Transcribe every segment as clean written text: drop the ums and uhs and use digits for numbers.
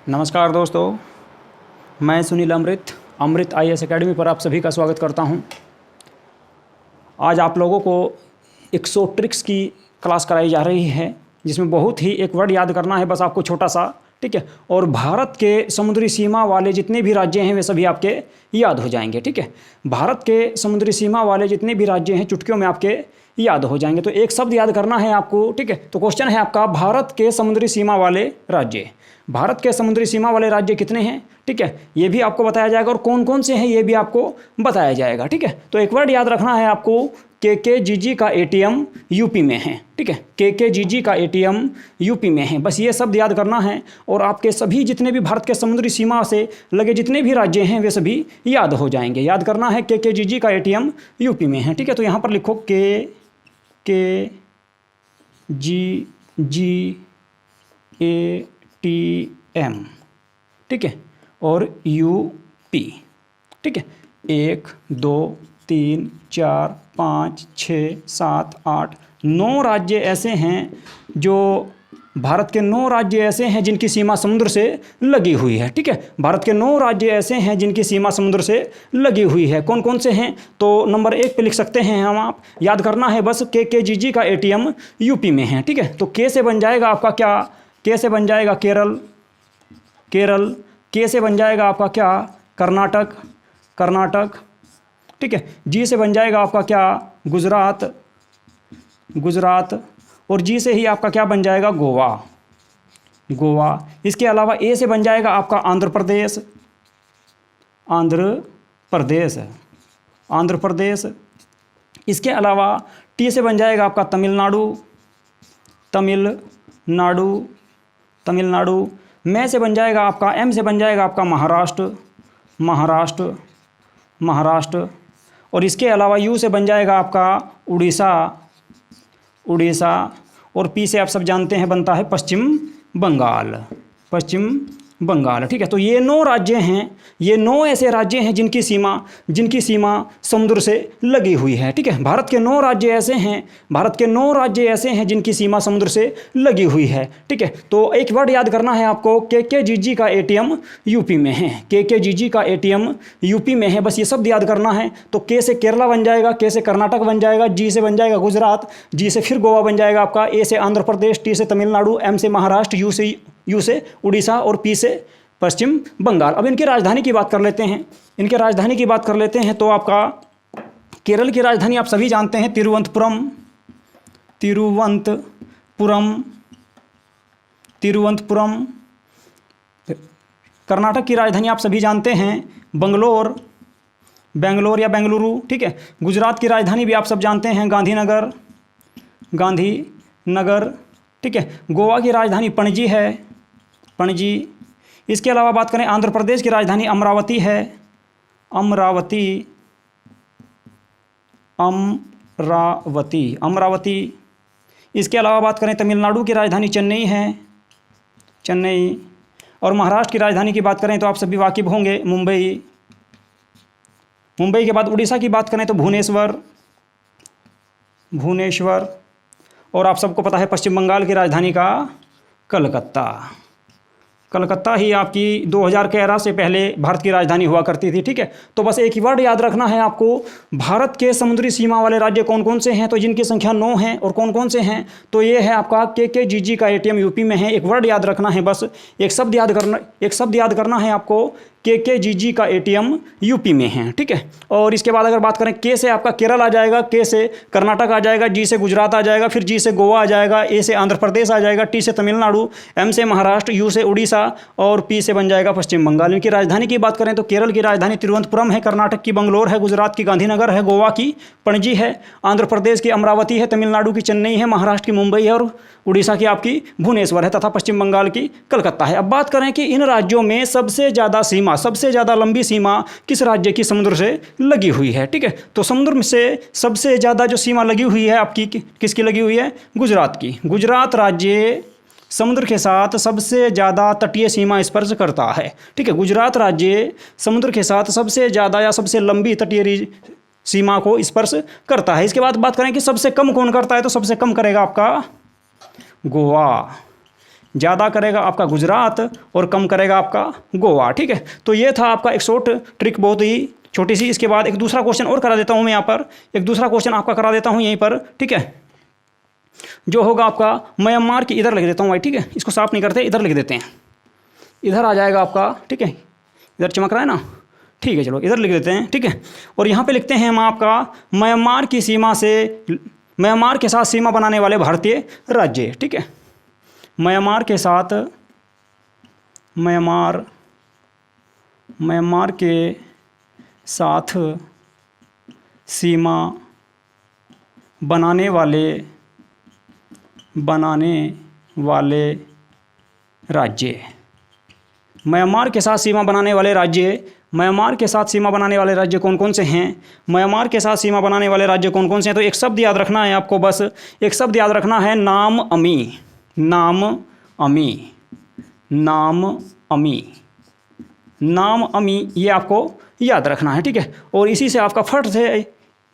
नमस्कार दोस्तों, मैं सुनील अमृत IAS एकेडमी पर आप सभी का स्वागत करता हूं। आज आप लोगों को 100 ट्रिक्स की क्लास कराई जा रही है, जिसमें बहुत ही एक वर्ड याद करना है बस आपको, छोटा सा, ठीक है। और भारत के समुद्री सीमा वाले जितने भी राज्य हैं वे सभी आपके याद हो जाएंगे, ठीक है। भारत के समुद्री सीमा वाले जितने भी राज्य हैं चुटकियों में आपके याद हो जाएंगे। तो एक शब्द याद करना है आपको, ठीक है। तो क्वेश्चन है आपका, भारत के समुद्री सीमा वाले राज्य। भारत के समुद्री सीमा वाले राज्य कितने हैं, ठीक है, ये भी आपको बताया जाएगा, और कौन कौन से हैं ये भी आपको बताया जाएगा, ठीक है। तो एक वर्ड याद रखना है आपको, KKGG का ATM यूपी में है, ठीक है। KKGG का ATM यूपी में है, बस ये शब्द याद करना है और आपके सभी जितने भी भारत के समुद्री सीमा से लगे जितने भी राज्य हैं वे सभी याद हो जाएंगे। याद करना है KKGG का ATM यूपी में है, ठीक है। तो यहाँ पर लिखो KKGG ATM, ठीक है, और यूपी, ठीक है। 1 2 3 4 5 6 7 8 9 राज्य ऐसे हैं जो भारत के 9 राज्य ऐसे हैं जिनकी सीमा समुद्र से लगी हुई है, ठीक है। भारत के 9 राज्य ऐसे हैं जिनकी सीमा समुद्र से लगी हुई है। कौन कौन से हैं? तो नंबर 1 पे लिख सकते हैं हम, आप याद करना है बस, KKGG का ATM यूपी में है, ठीक है। तो के से बन जाएगा आपका क्या? के से बन जाएगा केरल, के से बन जाएगा आपका क्या? कर्नाटक, ठीक है। जी से बन जाएगा आपका क्या? गुजरात, और जी से ही आपका क्या बन जाएगा? गोवा। इसके अलावा ए से बन जाएगा आपका आंध्र प्रदेश। इसके अलावा टी से बन जाएगा आपका तमिलनाडु। मैं से बन जाएगा आपका, एम से बन जाएगा आपका महाराष्ट्र, और इसके अलावा यू से बन जाएगा आपका उड़ीसा, और पी से आप सब जानते हैं बनता है पश्चिम बंगाल, ठीक है। तो ये 9 राज्य हैं, ये 9 ऐसे राज्य हैं जिनकी सीमा समुद्र से लगी हुई है, ठीक है। भारत के 9 राज्य ऐसे हैं जिनकी सीमा समुद्र से लगी हुई है, ठीक है। तो एक वर्ड याद करना है आपको, KKGG का ATM यूपी में है, KKGG का ATM यूपी में है, बस ये शब्द याद करना है। तो के से केरला बन जाएगा, के से कर्नाटक बन जाएगा, जी से बन जाएगा गुजरात, जी से फिर गोवा बन जाएगा आपका, ए से आंध्र प्रदेश, टी से तमिलनाडु, एम से महाराष्ट्र, यू से उड़ीसा, और पी से पश्चिम बंगाल। अब इनकी राजधानी की बात कर लेते हैं। तो आपका केरल की राजधानी आप सभी जानते हैं, तिरुवनंतपुरम। कर्नाटक की राजधानी आप सभी जानते हैं, बेंगलोर या बेंगलुरु, ठीक है। गुजरात की राजधानी भी आप सब जानते हैं, गांधीनगर, ठीक है। गोवा की राजधानी पणजी है, इसके अलावा बात करें आंध्र प्रदेश की राजधानी अमरावती है, अमरावती। इसके अलावा बात करें तमिलनाडु की राजधानी चेन्नई है, और महाराष्ट्र की राजधानी की बात करें तो आप सभी वाकिफ होंगे, मुंबई के बाद उड़ीसा की बात करें तो भुवनेश्वर, और आप सबको पता है पश्चिम बंगाल की राजधानी का कलकत्ता ही आपकी 2000 के एरा से पहले भारत की राजधानी हुआ करती थी, ठीक है। तो बस एक ही वर्ड याद रखना है आपको, भारत के समुद्री सीमा वाले राज्य कौन कौन से हैं, तो जिनकी संख्या 9 है, और कौन कौन से हैं, तो ये है आपका KKGG का ATM यूपी में है। एक वर्ड याद रखना है बस, एक शब्द याद करना है आपको, KKGG का ATM यूपी में है, ठीक है। और इसके बाद अगर बात करें, के से आपका केरल आ जाएगा, के से कर्नाटक आ जाएगा, जी से गुजरात आ जाएगा, फिर जी से गोवा आ जाएगा, ए से आंध्र प्रदेश आ जाएगा, टी से तमिलनाडु, एम से महाराष्ट्र, यू से उड़ीसा, और पी से बन जाएगा पश्चिम बंगाल। इनकी राजधानी की बात करें तो केरल की राजधानी तिरुवनंतपुरम है, कर्नाटक की बंगलोर है, गुजरात की गांधीनगर है, गोवा की पणजी है, आंध्र प्रदेश की अमरावती है, तमिलनाडु की चेन्नई है, महाराष्ट्र की मुंबई है, और उड़ीसा की आपकी भुवनेश्वर है, तथा पश्चिम बंगाल की कलकत्ता है। अब बात करें कि इन राज्यों में सबसे ज़्यादा लंबी सीमा किस राज्य की समुद्र से लगी हुई है, ठीक है। तो समुद्र में से सबसे ज़्यादा जो सीमा लगी हुई है आपकी, किसकी लगी हुई है? गुजरात की। गुजरात राज्य समुद्र के साथ सबसे ज़्यादा तटीय सीमा स्पर्श करता है, ठीक है। गुजरात राज्य समुद्र के साथ सबसे ज़्यादा या सबसे लंबी तटीय सीमा को स्पर्श करता है। इसके बाद बात करें कि सबसे कम कौन करता है, तो सबसे कम करेगा आपका गोवा। ज़्यादा करेगा आपका गुजरात और कम करेगा आपका गोवा। ठीक है, तो ये था आपका एक शॉर्ट ट्रिक, बहुत ही छोटी सी। इसके बाद एक दूसरा क्वेश्चन और करा देता हूँ मैं यहाँ पर, एक दूसरा क्वेश्चन आपका करा देता हूँ यहीं पर। ठीक है, जो होगा आपका म्यांमार की, इधर लिख देता हूँ भाई। ठीक है, इसको साफ नहीं करते, इधर लिख देते हैं, इधर आ जाएगा आपका। ठीक है, इधर चमक रहा है ना, ठीक है, चलो इधर लिख देते हैं। ठीक है, और यहाँ पे लिखते हैं हम आपका म्यांमार की सीमा से, म्यांमार के साथ सीमा बनाने वाले भारतीय राज्य। ठीक है, म्यांमार के साथ, म्यांमार के साथ सीमा बनाने वाले राज्य, म्यांमार के साथ सीमा बनाने वाले राज्य, म्यांमार के साथ सीमा बनाने वाले राज्य कौन कौन से हैं, म्यांमार के साथ सीमा बनाने वाले राज्य कौन कौन से हैं। तो एक शब्द याद रखना है आपको, बस एक शब्द याद रखना है, नाम अमी, नाम अमी, नाम अमी, नाम अमी, ये आपको याद रखना है। ठीक है, और इसी से आपका फट से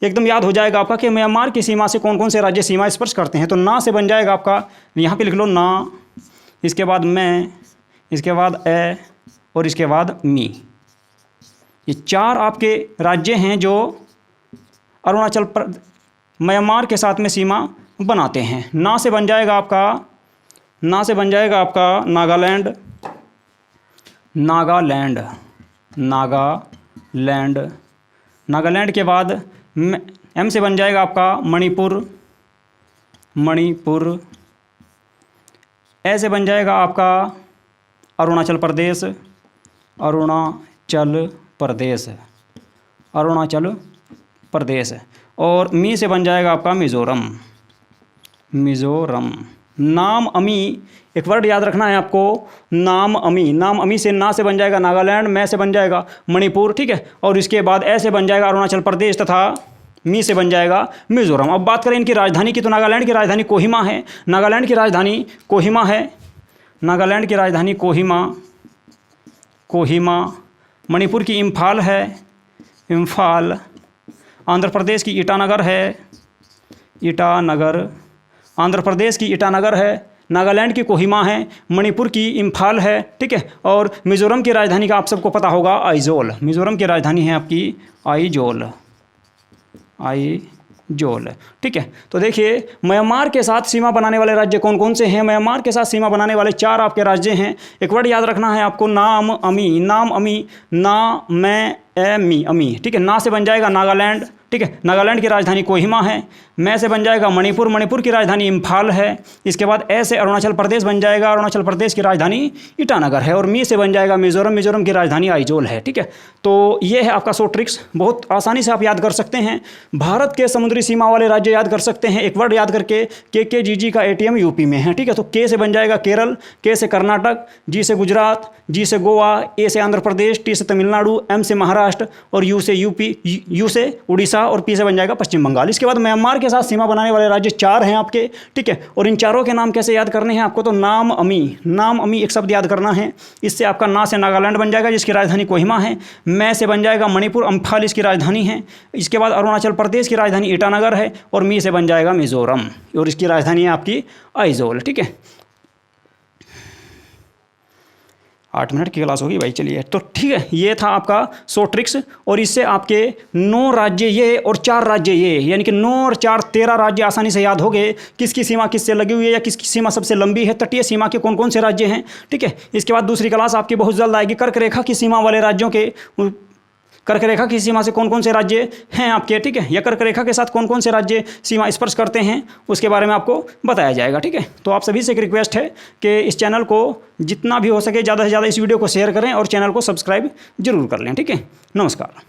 एकदम याद हो जाएगा आपका कि म्यांमार की सीमा से कौन कौन से राज्य सीमा स्पर्श करते हैं। तो ना से बन जाएगा आपका, यहाँ पे लिख लो ना, इसके बाद मैं, इसके बाद ए और इसके बाद मी। ये चार आपके राज्य हैं जो अरुणाचल म्यांमार के साथ में सीमा बनाते हैं। ना से बन जाएगा आपका, ना से बन जाएगा आपका नागालैंड, नागालैंड, नागालैंड, नागालैंड के बाद एम से बन जाएगा आपका मणिपुर, मणिपुर, ए से बन जाएगा आपका अरुणाचल प्रदेश, अरुणाचल प्रदेश, अरुणाचल प्रदेश, और मी से बन जाएगा आपका मिज़ोरम, मिज़ोरम। नाम अमी, एक वर्ड याद रखना है आपको, नाम अमी, नाम अमी से ना से बन जाएगा नागालैंड, मैं से बन जाएगा मणिपुर। ठीक है, और इसके बाद ए से बन जाएगा अरुणाचल प्रदेश तथा मी से बन जाएगा मिज़ोरम। अब बात करें इनकी राजधानी की, तो नागालैंड की राजधानी कोहिमा है, नागालैंड की राजधानी कोहिमा है, नागालैंड की राजधानी कोहिमा, कोहिमा, मणिपुर की इम्फाल है, इम्फाल, आंध्र प्रदेश की ईटानगर है, ईटानगर, आंध्र प्रदेश की ईटानगर है, नागालैंड की कोहिमा है, मणिपुर की इम्फाल है। ठीक है, और मिज़ोरम की राजधानी का आप सबको पता होगा आइजोल, मिज़ोरम की राजधानी है आपकी आइजोल, आइजोल। ठीक है, तो देखिए म्यांमार के साथ सीमा बनाने वाले राज्य कौन कौन से हैं। म्यांमार के साथ सीमा बनाने वाले चार आपके राज्य हैं। एक वर्ड याद रखना है आपको, नाम अमी, नाम अमी, ना मैं ए मी, अमी। ठीक है, ना से बन जाएगा नागालैंड। ठीक है, नागालैंड की राजधानी कोहिमा है, मैं से बन जाएगा मणिपुर, मणिपुर की राजधानी इम्फाल है, इसके बाद ए से अरुणाचल प्रदेश बन जाएगा, अरुणाचल प्रदेश की राजधानी ईटानगर है, और मी से बन जाएगा मिज़ोरम, मिज़ोरम की राजधानी आइजोल है। ठीक है, तो ये है आपका 100 ट्रिक्स, बहुत आसानी से आप याद कर सकते हैं। भारत के समुद्री सीमा वाले राज्य याद कर सकते हैं एक वर्ड याद करके, के जी जी का ATM यूपी में है। ठीक है, तो के से बन जाएगा केरल, के से कर्नाटक, जी से गुजरात, जी से गोवा, ए से आंध्र प्रदेश, टी से तमिलनाडु, एम से महाराष्ट्र, और यू से यूपी, यू से उड़ीसा, और पी से बन जाएगा पश्चिम बंगाल। इसके बाद म्यांमार के साथ सीमा बनाने वाले राज्य चार हैं आपके। ठीक है, और इन चारों के नाम कैसे याद करने हैं आपको, तो नाम अमी, नाम अमी एक शब्द याद करना है। इससे आपका ना से नागालैंड बन जाएगा जिसकी राजधानी कोहिमा है, मैं से बन जाएगा मणिपुर, अम्फाल इसकी राजधानी है, इसके बाद अरुणाचल प्रदेश की राजधानी ईटानगर है, और मी से बन जाएगा मिज़ोरम, और इसकी राजधानी है आपकी आइजोल। ठीक है, 8 मिनट की क्लास होगी भाई, चलिए। तो ठीक है, ये था आपका 100 ट्रिक्स, और इससे आपके 9 राज्य ये और 4 राज्य ये, यानी कि 9 और 4 13 राज्य आसानी से याद हो गए। किसकी सीमा किससे लगी हुई है या किसकी सीमा सबसे लंबी है, तटीय सीमा के कौन कौन से राज्य हैं। ठीक है, इसके बाद दूसरी क्लास आपकी बहुत जल्द आएगी, कर्क रेखा की सीमा वाले राज्यों के, कर्क रेखा की सीमा से कौन कौन से राज्य हैं आपके। ठीक है, या कर्क रेखा के साथ कौन कौन से राज्य सीमा स्पर्श करते हैं, उसके बारे में आपको बताया जाएगा। ठीक है, तो आप सभी से एक रिक्वेस्ट है कि इस चैनल को जितना भी हो सके ज़्यादा से ज़्यादा इस वीडियो को शेयर करें और चैनल को सब्सक्राइब जरूर कर लें। ठीक है, नमस्कार।